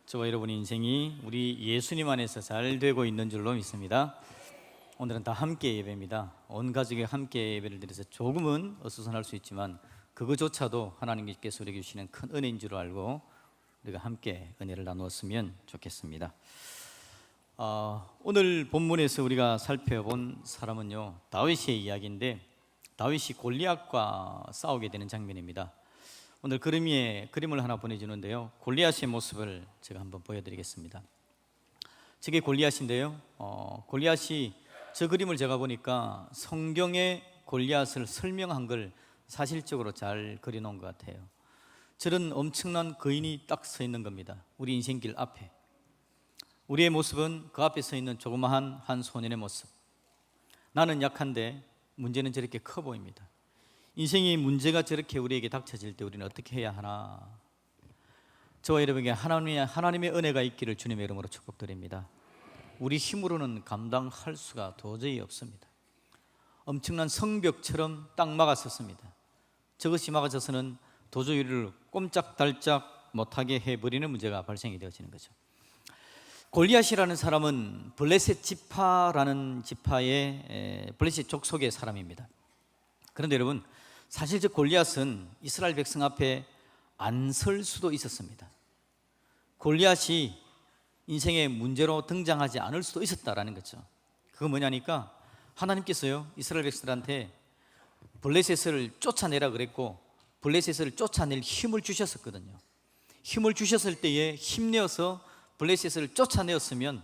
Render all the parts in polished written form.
저와 여러분의 인생이 우리 예수님 안에서 잘 되고 있는 줄로 믿습니다. 오늘은 다 함께 예배입니다. 온 가족이 함께 예배를 드려서 조금은 어수선할 수 있지만 그거조차도 하나님께서 우리에게 주시는 큰 은혜인 줄 알고 우리가 함께 은혜를 나누었으면 좋겠습니다. 오늘 본문에서 우리가 살펴본 사람은요, 다윗의 이야기인데 다윗이 골리앗과 싸우게 되는 장면입니다. 오늘 그림을 하나 보내주는데요, 골리앗의 모습을 제가 한번 보여드리겠습니다. 저게 골리앗인데요, 골리앗이 저 그림을 제가 보니까 성경에 골리앗을 설명한 걸 사실적으로 잘 그려놓은 것 같아요. 저런 엄청난 거인이 딱 서 있는 겁니다. 우리 인생길 앞에. 우리의 모습은 그 앞에 서 있는 조그마한 한 소년의 모습. 나는 약한데 문제는 저렇게 커 보입니다. 인생의 문제가 저렇게 우리에게 닥쳐질 때 우리는 어떻게 해야 하나? 저와 여러분에게 하나님의 은혜가 있기를 주님의 이름으로 축복드립니다. 우리 힘으로는 감당할 수가 도저히 없습니다. 엄청난 성벽처럼 딱 막았었습니다. 저것이 막아져서는 도저히 우리를 꼼짝달짝 못하게 해버리는 문제가 발생이 되어지는 거죠. 골리앗이라는 사람은 블레셋 지파라는 지파의 블레셋 족속의 사람입니다. 그런데 여러분, 사실 저 골리앗은 이스라엘 백성 앞에 안 설 수도 있었습니다. 골리앗이 인생의 문제로 등장하지 않을 수도 있었다라는 거죠. 그거 뭐냐니까 하나님께서요, 이스라엘 백성들한테 블레셋을 쫓아내라 그랬고 블레셋을 쫓아낼 힘을 주셨었거든요. 힘을 주셨을 때에 힘내어서 블레셋을 쫓아내었으면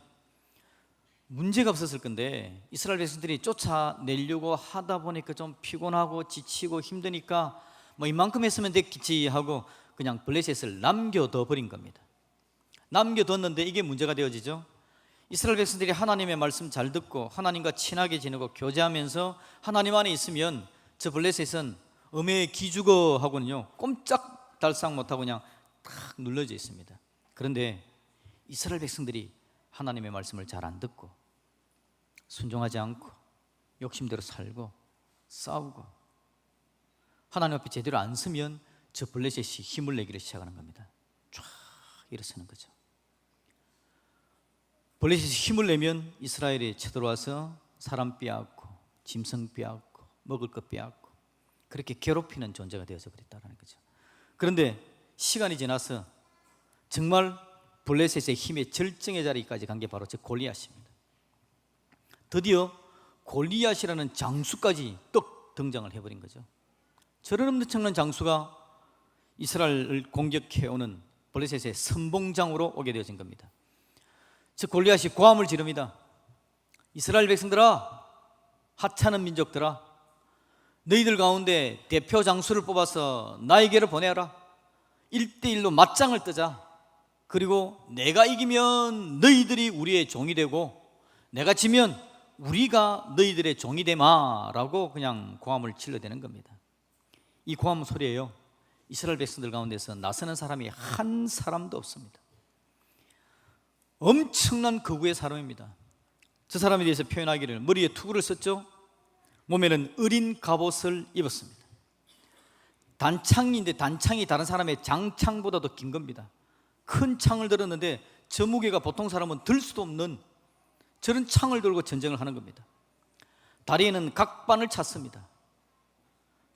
문제가 없었을 건데, 이스라엘 백성들이 쫓아내려고 하다 보니까 좀 피곤하고 지치고 힘드니까 뭐 이만큼 했으면 됐겠지 하고 그냥 블레셋을 남겨둬 버린 겁니다. 남겨뒀는데 이게 문제가 되어지죠. 이스라엘 백성들이 하나님의 말씀 잘 듣고 하나님과 친하게 지내고 교제하면서 하나님 안에 있으면 저 블레셋은 음의 기죽어하고는요 꼼짝달싹 못하고 그냥 탁 눌러져 있습니다. 그런데 이스라엘 백성들이 하나님의 말씀을 잘 안 듣고 순종하지 않고 욕심대로 살고 싸우고 하나님 앞에 제대로 안 서면 저 블레셋이 힘을 내기를 시작하는 겁니다. 쫙 일어서는 거죠. 블레셋이 힘을 내면 이스라엘이 쳐들어와서 사람 빼앗고 짐승 빼앗고 먹을 것 빼앗고 그렇게 괴롭히는 존재가 되어서 그랬다는 거죠. 그런데 시간이 지나서 정말 블레셋의 힘의 절정의 자리까지 간 게 바로 저 골리앗입니다. 드디어 골리앗이라는 장수까지 떡 등장을 해버린 거죠. 저런 엄청난 장수가 이스라엘을 공격해오는 블레셋의 선봉장으로 오게 되어진 겁니다. 저 골리앗이 고함을 지릅니다. 이스라엘 백성들아, 하찮은 민족들아, 너희들 가운데 대표 장수를 뽑아서 나에게로 보내라. 1대1로 맞짱을 뜨자. 그리고 내가 이기면 너희들이 우리의 종이 되고 내가 지면 우리가 너희들의 종이 되마라고 그냥 고함을 질러대는 겁니다. 이 고함 소리에요, 이스라엘 백성들 가운데서 나서는 사람이 한 사람도 없습니다. 엄청난 거구의 사람입니다. 저 사람에 대해서 표현하기를 머리에 투구를 썼죠. 몸에는 어린 갑옷을 입었습니다. 단창인데 단창이 다른 사람의 장창보다도 긴 겁니다. 큰 창을 들었는데 저 무게가 보통 사람은 들 수도 없는 저런 창을 들고 전쟁을 하는 겁니다. 다리에는 각반을 찼습니다.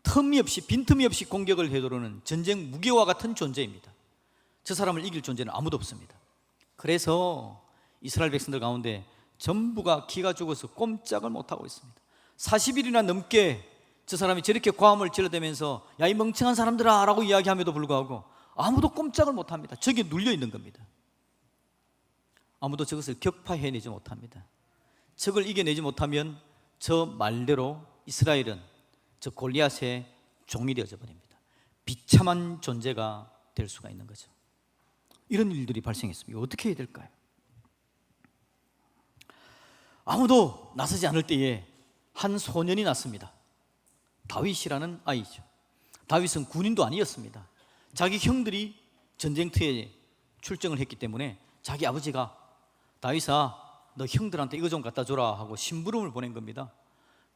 빈틈이 없이 공격을 해도는 전쟁 무기와 같은 존재입니다. 저 사람을 이길 존재는 아무도 없습니다. 그래서 이스라엘 백성들 가운데 전부가 기가 죽어서 꼼짝을 못하고 있습니다. 40일이나 넘게 저 사람이 저렇게 고함을 질러대면서 야, 이 멍청한 사람들아 라고 이야기함에도 불구하고 아무도 꼼짝을 못합니다. 저게 눌려 있는 겁니다. 아무도 저것을 격파해내지 못합니다. 저걸 이겨내지 못하면 저 말대로 이스라엘은 저 골리앗의 종이 되어져 버립니다. 비참한 존재가 될 수가 있는 거죠. 이런 일들이 발생했습니다. 어떻게 해야 될까요? 아무도 나서지 않을 때에 한 소년이 났습니다. 다윗이라는 아이죠. 다윗은 군인도 아니었습니다. 자기 형들이 전쟁터에 출정을 했기 때문에 자기 아버지가 다윗아, 너 형들한테 이거 좀 갖다 줘라 하고 심부름을 보낸 겁니다.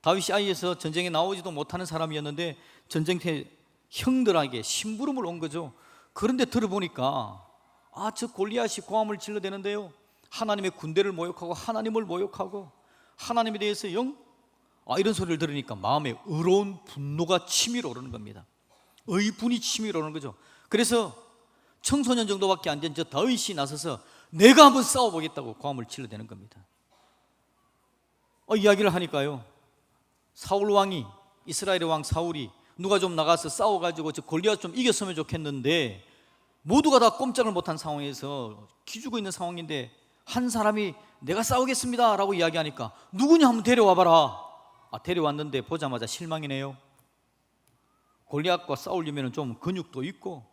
다윗이 아이에서 전쟁에 나오지도 못하는 사람이었는데 전쟁터에 형들에게 심부름을 온 거죠. 그런데 들어보니까 저 골리앗이 고함을 질러대는데요, 하나님의 군대를 모욕하고 하나님을 모욕하고 하나님에 대해서 이런 소리를 들으니까 마음에 의로운 분노가 치밀어 오르는 겁니다. 의분이 치밀어 오르는 거죠. 그래서 청소년 정도밖에 안 된 저 다윗이 나서서 내가 한번 싸워보겠다고 고함을 질러대는 겁니다. 이야기를 하니까요, 사울 왕이, 이스라엘의 왕 사울이 누가 좀 나가서 싸워가지고 저 골리앗 좀 이겼으면 좋겠는데 모두가 다 꼼짝을 못한 상황에서 기죽어 있는 상황인데 한 사람이 내가 싸우겠습니다 라고 이야기하니까 누구냐 한번 데려와봐라. 데려왔는데 보자마자 실망이네요. 골리앗과 싸우려면 좀 근육도 있고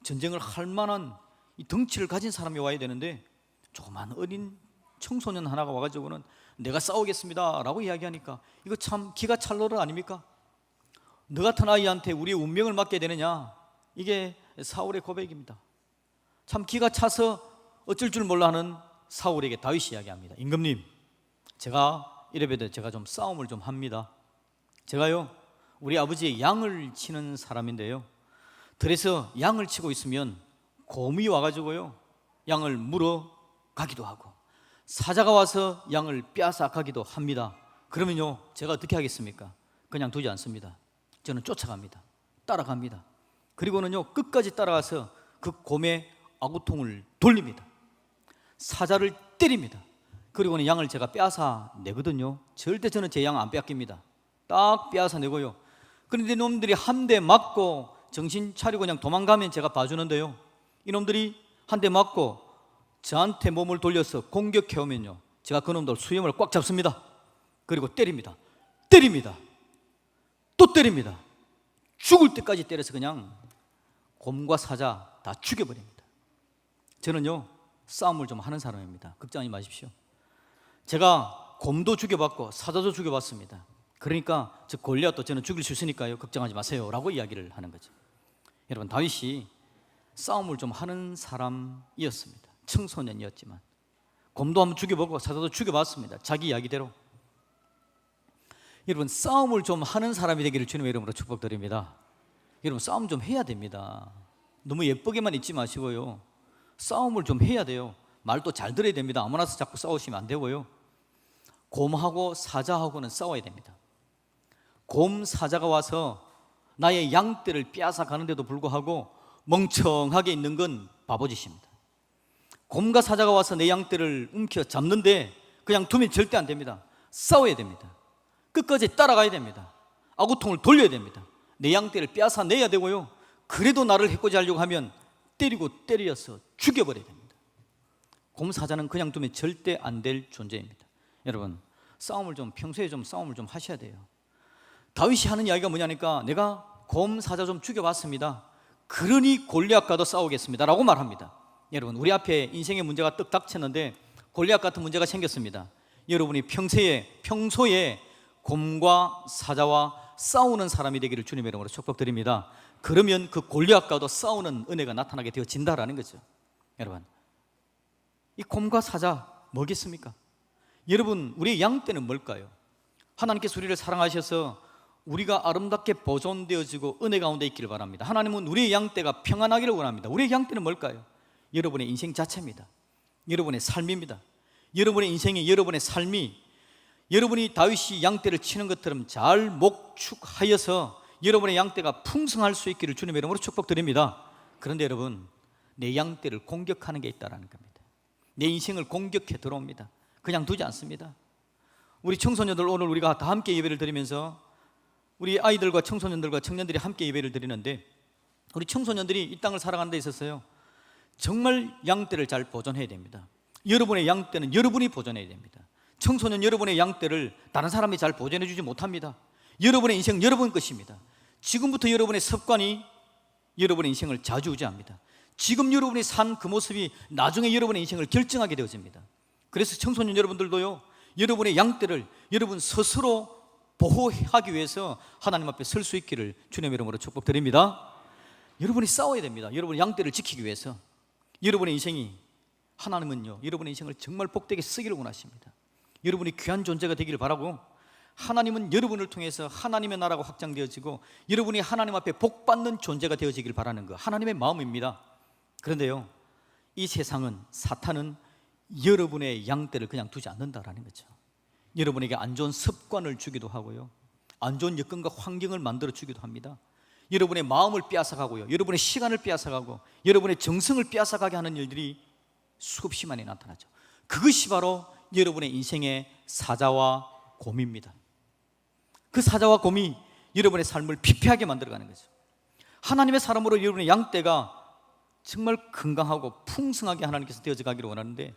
전쟁을 할 만한 이 덩치를 가진 사람이 와야 되는데 조그만 어린 청소년 하나가 와가지고는 내가 싸우겠습니다 라고 이야기하니까 이거 참 기가 찰 노릇 아닙니까? 너 같은 아이한테 우리의 운명을 맡게 되느냐? 이게 사울의 고백입니다. 참 기가 차서 어쩔 줄 몰라 하는 사울에게 다윗이 이야기합니다. 임금님, 제가 이래봬도 제가 좀 싸움을 좀 합니다. 제가요, 우리 아버지의 양을 치는 사람인데요, 들에서 양을 치고 있으면 곰이 와가지고요 양을 물어 가기도 하고 사자가 와서 양을 빼앗아 가기도 합니다. 그러면요 제가 어떻게 하겠습니까? 그냥 두지 않습니다. 저는 쫓아갑니다. 따라갑니다. 그리고는요 끝까지 따라가서 그 곰의 아구통을 돌립니다. 사자를 때립니다. 그리고는 양을 제가 빼앗아 내거든요. 절대 저는 제 양 안 빼앗깁니다. 딱 빼앗아 내고요. 그런데 놈들이 한 대 맞고 정신 차리고 그냥 도망가면 제가 봐주는데요, 이놈들이 한 대 맞고 저한테 몸을 돌려서 공격해오면요 제가 그놈들 수염을 꽉 잡습니다. 그리고 때립니다. 또 때립니다. 죽을 때까지 때려서 그냥 곰과 사자 다 죽여버립니다. 저는요 싸움을 좀 하는 사람입니다. 걱정하지 마십시오. 제가 곰도 죽여봤고 사자도 죽여봤습니다. 그러니까 저 골리앗도 저는 죽일 수 있으니까요 걱정하지 마세요 라고 이야기를 하는 거죠. 여러분, 다윗이 싸움을 좀 하는 사람이었습니다. 청소년이었지만 곰도 한번 죽여보고 사자도 죽여봤습니다. 자기 이야기대로. 여러분, 싸움을 좀 하는 사람이 되기를 주님의 이름으로 축복드립니다. 여러분, 싸움 좀 해야 됩니다. 너무 예쁘게만 있지 마시고요 싸움을 좀 해야 돼요. 말도 잘 들어야 됩니다. 아무나 자꾸 싸우시면 안 되고요, 곰하고 사자하고는 싸워야 됩니다. 곰, 사자가 와서 나의 양떼를 빼앗아 가는데도 불구하고 멍청하게 있는 건 바보짓입니다. 곰과 사자가 와서 내 양떼를 움켜 잡는데 그냥 두면 절대 안 됩니다. 싸워야 됩니다. 끝까지 따라가야 됩니다. 아구통을 돌려야 됩니다. 내 양떼를 빼앗아 내야 되고요, 그래도 나를 해코지 하려고 하면 때리고 때려서 죽여버려야 됩니다. 곰, 사자는 그냥 두면 절대 안 될 존재입니다. 여러분, 싸움을 좀 평소에 좀 싸움을 좀 하셔야 돼요. 다윗이 하는 이야기가 뭐냐니까 내가 곰, 사자 좀 죽여봤습니다. 그러니 골리앗과도 싸우겠습니다 라고 말합니다. 여러분, 우리 앞에 인생의 문제가 떡 닥쳤는데 골리앗 같은 문제가 생겼습니다. 여러분이 평소에 곰과 사자와 싸우는 사람이 되기를 주님의 이름으로 축복드립니다. 그러면 그 골리앗과도 싸우는 은혜가 나타나게 되어진다라는 거죠. 여러분, 이 곰과 사자 뭐겠습니까? 여러분, 우리의 양떼는 뭘까요? 하나님께서 우리를 사랑하셔서 우리가 아름답게 보존되어지고 은혜 가운데 있기를 바랍니다. 하나님은 우리의 양떼가 평안하기를 원합니다. 우리의 양떼는 뭘까요? 여러분의 인생 자체입니다. 여러분의 삶입니다. 여러분의 인생이, 여러분의 삶이 여러분이 다윗이 양떼를 치는 것처럼 잘 목축하여서 여러분의 양떼가 풍성할 수 있기를 주님의 이름으로 축복드립니다. 그런데 여러분, 내 양떼를 공격하는 게 있다는 겁니다. 내 인생을 공격해 들어옵니다. 그냥 두지 않습니다. 우리 청소년들, 오늘 우리가 다 함께 예배를 드리면서 우리 아이들과 청소년들과 청년들이 함께 예배를 드리는데, 우리 청소년들이 이 땅을 살아가는 데 있어서요 정말 양떼를 잘 보존해야 됩니다. 여러분의 양떼는 여러분이 보존해야 됩니다. 청소년 여러분의 양떼를 다른 사람이 잘 보존해 주지 못합니다. 여러분의 인생 여러분 것입니다. 지금부터 여러분의 습관이 여러분의 인생을 좌지우지합니다. 지금 여러분이 산 그 모습이 나중에 여러분의 인생을 결정하게 되어집니다. 그래서 청소년 여러분들도요 여러분의 양떼를 여러분 스스로 보호하기 위해서 하나님 앞에 설 수 있기를 주님의 이름으로 축복드립니다. 여러분이 싸워야 됩니다. 여러분의 양떼를 지키기 위해서. 여러분의 인생이, 하나님은요 여러분의 인생을 정말 복되게 쓰기를 원하십니다. 여러분이 귀한 존재가 되기를 바라고, 하나님은 여러분을 통해서 하나님의 나라가 확장되어지고 여러분이 하나님 앞에 복받는 존재가 되어지길 바라는 것, 하나님의 마음입니다. 그런데요, 이 세상은, 사탄은 여러분의 양떼를 그냥 두지 않는다라는 거죠. 여러분에게 안 좋은 습관을 주기도 하고요, 안 좋은 여건과 환경을 만들어 주기도 합니다. 여러분의 마음을 빼앗아가고요, 여러분의 시간을 빼앗아가고 여러분의 정성을 빼앗아가게 하는 일들이 수없이 많이 나타나죠. 그것이 바로 여러분의 인생의 사자와 곰입니다. 그 사자와 곰이 여러분의 삶을 피폐하게 만들어가는 거죠. 하나님의 사람으로 여러분의 양떼가 정말 건강하고 풍성하게 하나님께서 되어져 가기를 원하는데,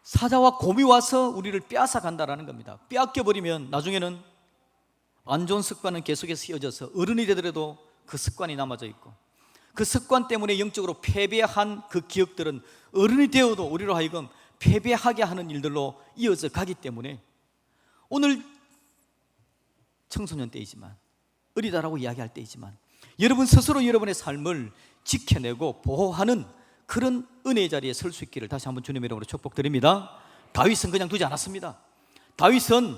사자와 곰이 와서 우리를 빼앗아 간다라는 겁니다. 빼앗겨버리면 나중에는 안 좋은 습관은 계속해서 이어져서 어른이 되더라도 그 습관이 남아져 있고, 그 습관 때문에 영적으로 패배한 그 기억들은 어른이 되어도 우리로 하여금 패배하게 하는 일들로 이어져 가기 때문에, 오늘 청소년 때이지만, 어리다라고 이야기할 때이지만, 여러분 스스로 여러분의 삶을 지켜내고 보호하는 그런 은혜의 자리에 설 수 있기를 다시 한번 주님의 이름으로 축복드립니다. 다윗은 그냥 두지 않았습니다. 다윗은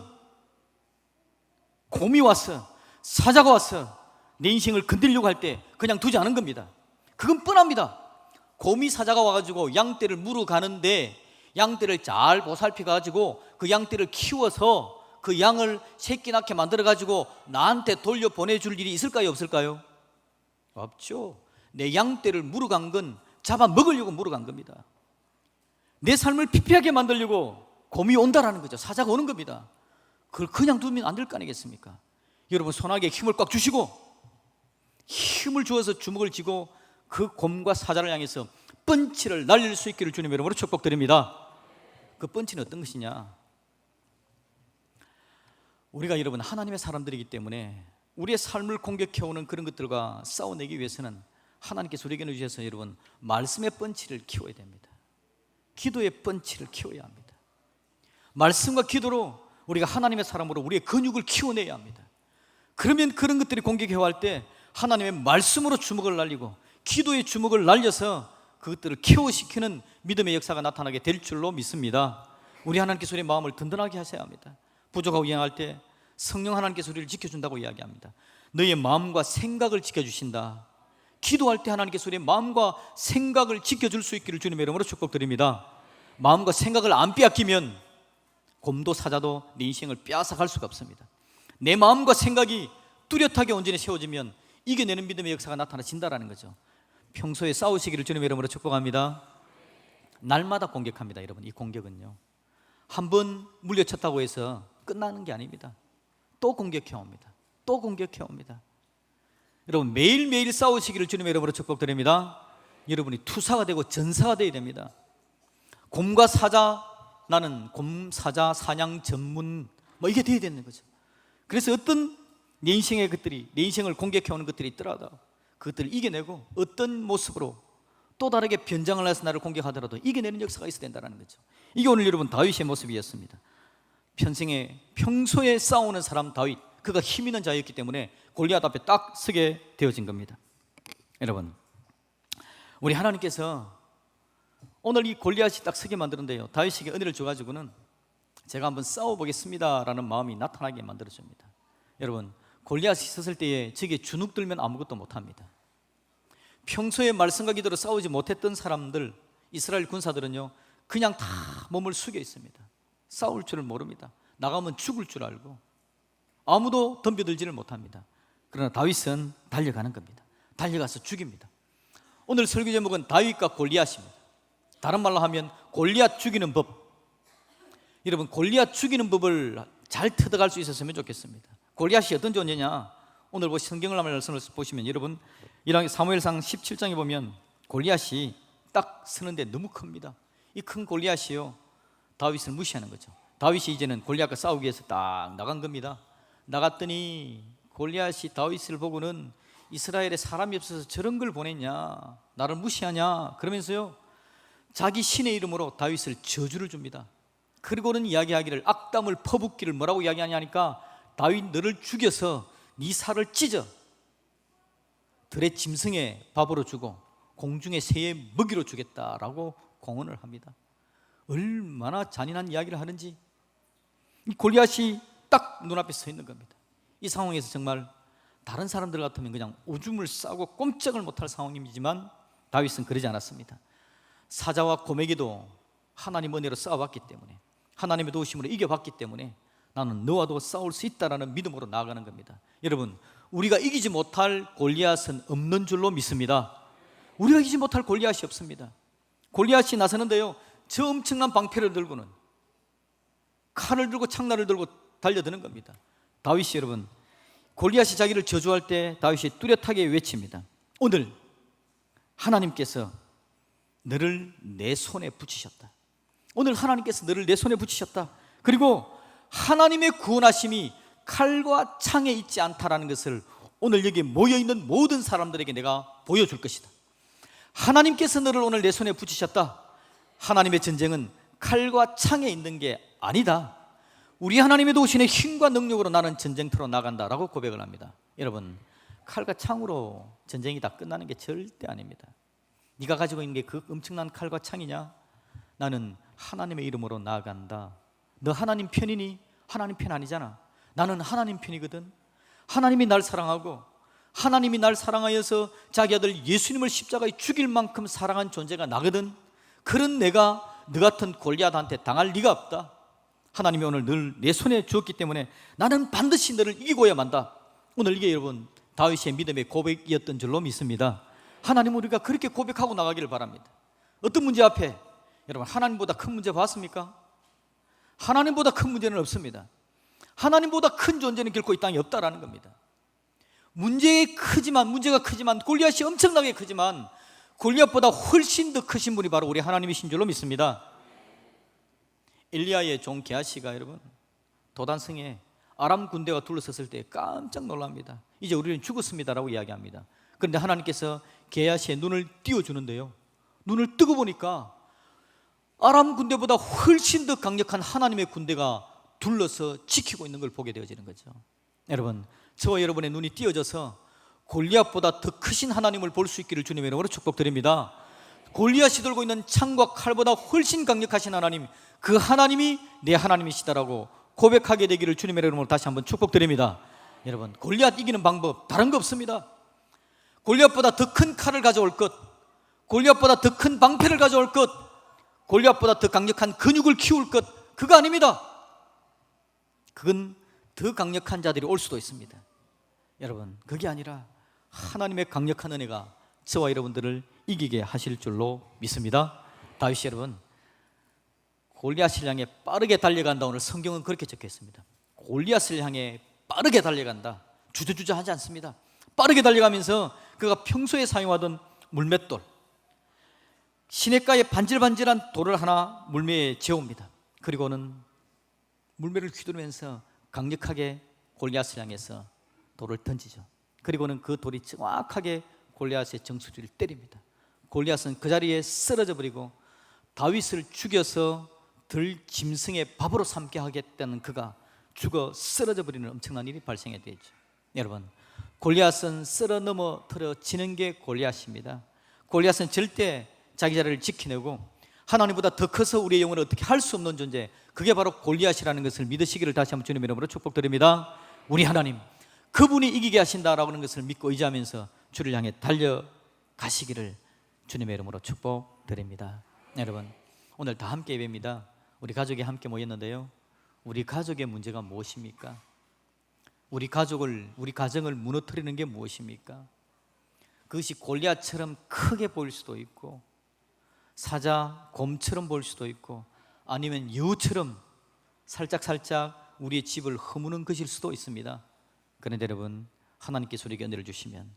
곰이 와서, 사자가 와서 내 인생을 건드리려고 할 때 그냥 두지 않은 겁니다. 그건 뻔합니다. 곰이, 사자가 와가지고 양떼를 물어가는데, 양떼를 잘 보살펴가지고 그 양떼를 키워서 그 양을 새끼 낳게 만들어가지고 나한테 돌려보내줄 일이 있을까요, 없을까요? 없죠. 내 양떼를 물어간 건 잡아먹으려고 물어간 겁니다. 내 삶을 피폐하게 만들려고 곰이 온다라는 거죠. 사자가 오는 겁니다. 그걸 그냥 두면 안 될 거 아니겠습니까? 여러분 손아귀에 힘을 꽉 주시고, 힘을 주어서 주먹을 쥐고 그 곰과 사자를 향해서 펀치를 날릴 수 있기를 주님의 이름으로 축복드립니다. 그 펀치는 어떤 것이냐? 우리가 여러분 하나님의 사람들이기 때문에 우리의 삶을 공격해오는 그런 것들과 싸워내기 위해서는 하나님께서 우리에게 주셔서 여러분 말씀의 펀치를 키워야 됩니다. 기도의 펀치를 키워야 합니다. 말씀과 기도로 우리가 하나님의 사람으로 우리의 근육을 키워내야 합니다. 그러면 그런 것들이 공격해올 때 하나님의 말씀으로 주먹을 날리고 기도의 주먹을 날려서 그것들을 케어시키는 믿음의 역사가 나타나게 될 줄로 믿습니다. 우리 하나님께서 우리의 마음을 든든하게 하셔야 합니다. 부족하고 이행할 때 성령 하나님께서 우리를 지켜준다고 이야기합니다. 너희의 마음과 생각을 지켜주신다. 기도할 때 하나님께서 우리의 마음과 생각을 지켜줄 수 있기를 주님의 이름으로 축복드립니다. 마음과 생각을 안 빼앗기면 곰도 사자도 내 인생을 빼앗아갈 수가 없습니다. 내 마음과 생각이 뚜렷하게 온전히 세워지면 이겨내는 믿음의 역사가 나타나진다라는 거죠. 평소에 싸우시기를 주님의 이름으로 축복합니다. 날마다 공격합니다. 여러분, 이 공격은요, 한 번 물려쳤다고 해서 끝나는 게 아닙니다. 또 공격해옵니다. 또 공격해옵니다. 여러분 매일매일 싸우시기를 주님의 이름으로 축복드립니다. 여러분이 투사가 되고 전사가 되어야 됩니다. 곰과 사자, 나는 곰, 사자, 사냥 전문 이게 되어야 되는 거죠. 그래서 어떤 내 인생의 것들이, 내 인생을 공격해오는 것들이 있더라도 그것들을 이겨내고 어떤 모습으로 또 다르게 변장을 해서 나를 공격하더라도 이겨내는 역사가 있어야 된다는 거죠. 이게 오늘 여러분 다윗의 모습이었습니다. 평소에 싸우는 사람 다윗, 그가 힘 있는 자였기 때문에 골리앗 앞에 딱 서게 되어진 겁니다. 여러분, 우리 하나님께서 오늘 이 골리앗이 딱 서게 만드는데요, 다윗에게 은혜를 줘가지고는 제가 한번 싸워보겠습니다 라는 마음이 나타나게 만들어줍니다. 여러분, 골리앗이 섰을 때에 저게 주눅 들면 아무것도 못합니다. 평소에 말씀과 기도로 싸우지 못했던 사람들, 이스라엘 군사들은요 그냥 다 몸을 숙여 있습니다. 싸울 줄을 모릅니다. 나가면 죽을 줄 알고 아무도 덤벼들지를 못합니다. 그러나 다윗은 달려가는 겁니다. 달려가서 죽입니다. 오늘 설교 제목은 다윗과 골리앗입니다. 다른 말로 하면 골리앗 죽이는 법. 여러분, 골리앗 죽이는 법을 잘 터득할 수 있었으면 좋겠습니다. 골리앗이 어떤 존재냐? 오늘 성경을 말씀을 보시면 여러분 사무엘상 17장에 보면 골리앗이 딱 서는데 너무 큽니다. 이 큰 골리앗이요 다윗을 무시하는 거죠. 다윗이 이제는 골리앗과 싸우기 위해서 딱 나간 겁니다. 나갔더니 골리앗이 다윗을 보고는 이스라엘에 사람이 없어서 저런 걸 보냈냐, 나를 무시하냐 그러면서요 자기 신의 이름으로 다윗을 저주를 줍니다. 그리고는 이야기하기를, 악담을 퍼붓기를 뭐라고 이야기하냐니까 다윗 너를 죽여서 네 살을 찢어 들의 짐승의 밥으로 주고 공중의 새의 먹이로 주겠다라고 공언을 합니다. 얼마나 잔인한 이야기를 하는지. 이 골리앗이 딱 눈앞에 서 있는 겁니다. 이 상황에서 정말 다른 사람들 같으면 그냥 오줌을 싸고 꼼짝을 못할 상황이지만 다윗은 그러지 않았습니다. 사자와 고매기도 하나님 은혜로 싸워봤기 때문에, 하나님의 도우심으로 이겨봤기 때문에 나는 너와도 싸울 수 있다라는 믿음으로 나아가는 겁니다. 여러분, 우리가 이기지 못할 골리앗은 없는 줄로 믿습니다. 우리가 이기지 못할 골리앗이 없습니다. 골리앗이 나서는데요, 저 엄청난 방패를 들고는 칼을 들고 창날을 들고 달려드는 겁니다. 다윗이, 여러분, 골리앗이 자기를 저주할 때 다윗이 뚜렷하게 외칩니다. 오늘 하나님께서 너를 내 손에 붙이셨다. 오늘 하나님께서 너를 내 손에 붙이셨다. 그리고 하나님의 구원하심이 칼과 창에 있지 않다라는 것을 오늘 여기 모여있는 모든 사람들에게 내가 보여줄 것이다. 하나님께서 너를 오늘 내 손에 붙이셨다. 하나님의 전쟁은 칼과 창에 있는 게 아니다. 우리 하나님의 도우심의 힘과 능력으로 나는 전쟁터로 나간다라고 고백을 합니다. 여러분, 칼과 창으로 전쟁이 다 끝나는 게 절대 아닙니다. 네가 가지고 있는 게 그 엄청난 칼과 창이냐? 나는 하나님의 이름으로 나아간다. 너 하나님 편이니? 하나님 편 아니잖아. 나는 하나님 편이거든. 하나님이 날 사랑하고 하나님이 날 사랑하여서 자기 아들 예수님을 십자가에 죽일 만큼 사랑한 존재가 나거든. 그런 내가 너 같은 골리앗한테 당할 리가 없다. 하나님이 오늘 늘 내 손에 주었기 때문에 나는 반드시 너를 이기고야 만다. 오늘 이게 여러분 다윗의 믿음의 고백이었던 줄로 믿습니다. 하나님, 우리가 그렇게 고백하고 나가기를 바랍니다. 어떤 문제 앞에, 여러분, 하나님보다 큰 문제 봤습니까? 하나님보다 큰 문제는 없습니다. 하나님보다 큰 존재는 결코 이 땅에 없다라는 겁니다. 문제가 크지만 골리앗이 엄청나게 크지만 골리앗보다 훨씬 더 크신 분이 바로 우리 하나님이신 줄로 믿습니다. 엘리야의 종 게하시가, 여러분, 도단성에 아람 군대가 둘러섰을 때 깜짝 놀랍니다. 이제 우리는 죽었습니다라고 이야기합니다. 그런데 하나님께서 게하시의 눈을 띄워주는데요, 눈을 뜨고 보니까 아람 군대보다 훨씬 더 강력한 하나님의 군대가 둘러서 지키고 있는 걸 보게 되어지는 거죠. 여러분, 저와 여러분의 눈이 띄어져서 골리앗보다 더 크신 하나님을 볼 수 있기를 주님의 이름으로 축복드립니다. 골리앗이 들고 있는 창과 칼보다 훨씬 강력하신 하나님, 그 하나님이 내 하나님이시다라고 고백하게 되기를 주님의 이름으로 다시 한번 축복드립니다. 여러분, 골리앗 이기는 방법 다른 거 없습니다. 골리앗보다 더 큰 칼을 가져올 것, 골리앗보다 더 큰 방패를 가져올 것, 골리앗보다 더 강력한 근육을 키울 것, 그거 아닙니다. 그건 더 강력한 자들이 올 수도 있습니다. 여러분, 그게 아니라 하나님의 강력한 은혜가 저와 여러분들을 이기게 하실 줄로 믿습니다. 다윗이, 여러분, 골리앗을 향해 빠르게 달려간다. 오늘 성경은 그렇게 적혀 있습니다. 골리앗을 향해 빠르게 달려간다. 주저주저 하지 않습니다. 빠르게 달려가면서 그가 평소에 사용하던 물맷돌, 시냇가에 반질반질한 돌을 하나 물매에 재옵니다. 그리고는 물매를 휘두르면서 강력하게 골리앗을 향해서 돌을 던지죠. 그리고는 그 돌이 정확하게 골리앗의 정수리를 때립니다. 골리앗은 그 자리에 쓰러져 버리고 다윗을 죽여서 들 짐승의 밥으로 삼게 하겠다는 그가 죽어 쓰러져 버리는 엄청난 일이 발생해 되죠. 여러분, 골리앗은 쓸어 넘어뜨려지는 게 골리앗입니다. 골리앗은 절대 자기 자리를 지켜내고 하나님보다 더 커서 우리의 영혼을 어떻게 할 수 없는 존재, 그게 바로 골리앗이라는 것을 믿으시기를 다시 한번 주님의 이름으로 축복드립니다. 우리 하나님, 그분이 이기게 하신다라고 하는 것을 믿고 의지하면서 주를 향해 달려가시기를 주님의 이름으로 축복드립니다. 여러분, 오늘 다 함께 예배입니다. 우리 가족이 함께 모였는데요, 우리 가족의 문제가 무엇입니까? 우리 가정을 무너뜨리는 게 무엇입니까? 그것이 골리앗처럼 크게 보일 수도 있고 사자, 곰처럼 보일 수도 있고 아니면 여우처럼 살짝살짝 우리의 집을 허무는 것일 수도 있습니다. 그런데 여러분, 하나님께서 우리에게 은혜를 주시면,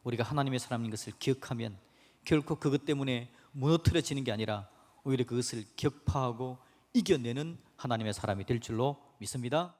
우리가 하나님의 사람인 것을 기억하면 결코 그것 때문에 무너뜨려지는 게 아니라 오히려 그것을 격파하고 이겨내는 하나님의 사람이 될 줄로 믿습니다.